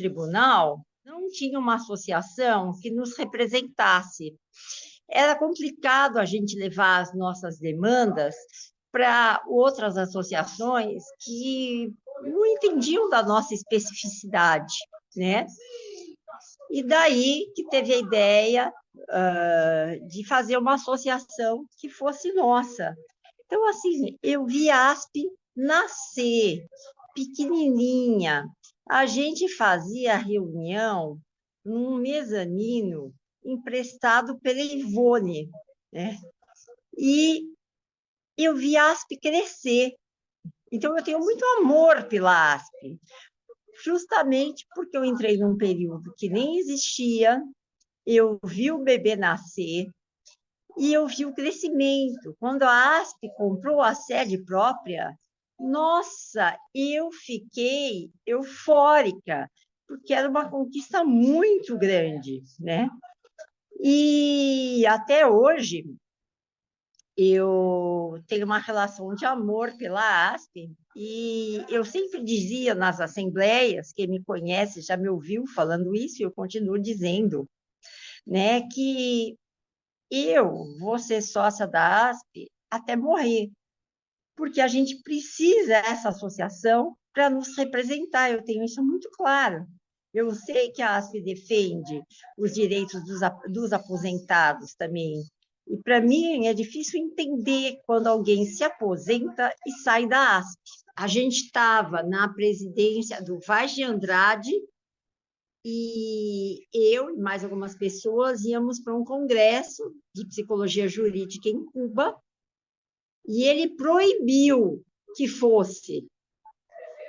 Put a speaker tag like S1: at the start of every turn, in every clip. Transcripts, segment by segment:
S1: tribunal, não tinha uma associação que nos representasse. Era complicado a gente levar as nossas demandas para outras associações que não entendiam da nossa especificidade, né? E daí que teve a ideia de fazer uma associação que fosse nossa. Então, assim, eu vi a ASP nascer, pequenininha. A gente fazia reunião num mezanino emprestado pela Ivone, né? E eu vi a ASP crescer. Então, eu tenho muito amor pela ASP, justamente porque eu entrei num período que nem existia, eu vi o bebê nascer e eu vi o crescimento. Quando a ASP comprou a sede própria, nossa, eu fiquei eufórica, porque era uma conquista muito grande, né? E até hoje eu tenho uma relação de amor pela ASP e eu sempre dizia nas assembleias, quem me conhece já me ouviu falando isso, e eu continuo dizendo, né, que eu vou ser sócia da ASP até morrer, porque a gente precisa dessa associação para nos representar, eu tenho isso muito claro. Eu sei que a ASP defende os direitos dos aposentados também, e para mim é difícil entender quando alguém se aposenta e sai da ASP. A gente estava na presidência do Vaz de Andrade, e eu e mais algumas pessoas íamos para um congresso de psicologia jurídica em Cuba, e ele proibiu que fosse.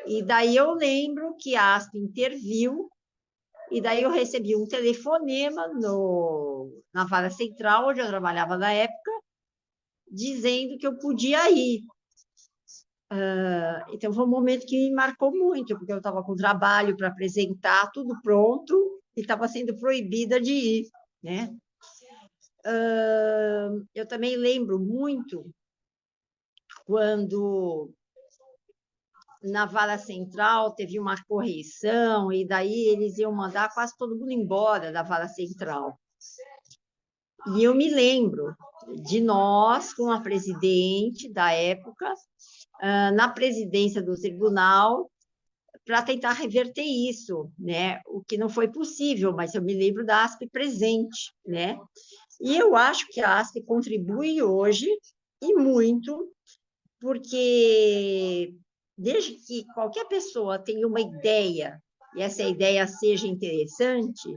S1: E daí eu lembro que a ASP interviu, e daí eu recebi um telefonema na Vara Central, onde eu trabalhava na época, dizendo que eu podia ir. Então, foi um momento que me marcou muito, porque eu estava com trabalho para apresentar, tudo pronto, e estava sendo proibida de ir, né? Eu também lembro muito quando na Vara Central teve uma correição, e daí eles iam mandar quase todo mundo embora da Vara Central. E eu me lembro de nós, com a presidente da época, na presidência do tribunal, para tentar reverter isso, né? O que não foi possível, mas eu me lembro da ASP presente, né? E eu acho que a ASP contribui hoje, e muito, porque desde que qualquer pessoa tenha uma ideia, e essa ideia seja interessante,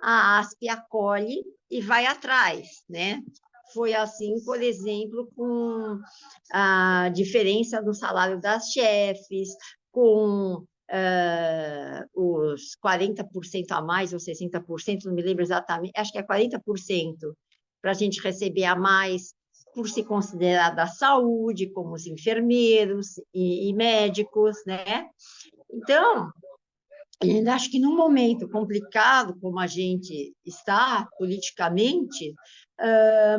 S1: a ASP acolhe e vai atrás, né? Foi assim, por exemplo, com a diferença do salário das chefes, com os 40% a mais, ou 60%, não me lembro exatamente, acho que é 40%, para a gente receber a mais, por se considerar da saúde, como os enfermeiros e médicos, né? Então, eu acho que num momento complicado como a gente está politicamente,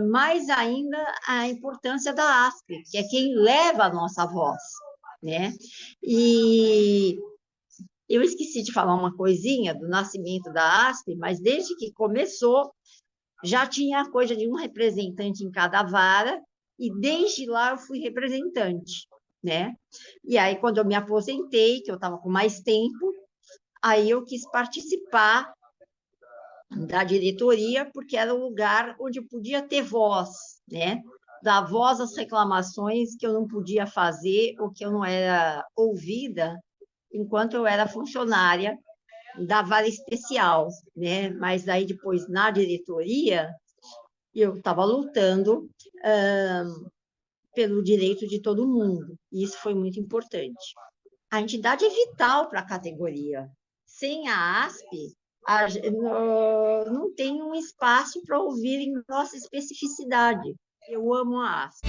S1: mais ainda a importância da ASP, que é quem leva a nossa voz, né? E eu esqueci de falar uma coisinha do nascimento da ASP, mas desde que começou, já tinha a coisa de um representante em cada vara, e desde lá eu fui representante, né? E aí, quando eu me aposentei, que eu estava com mais tempo, aí eu quis participar da diretoria, porque era um lugar onde eu podia ter voz, né? Dar voz às reclamações que eu não podia fazer ou que eu não era ouvida enquanto eu era funcionária da vara especial, né? Mas daí depois na diretoria eu estava lutando pelo direito de todo mundo, e isso foi muito importante. A entidade é vital para a categoria. Sem a ASP, não tem um espaço para ouvirem nossa especificidade. Eu amo a ASP.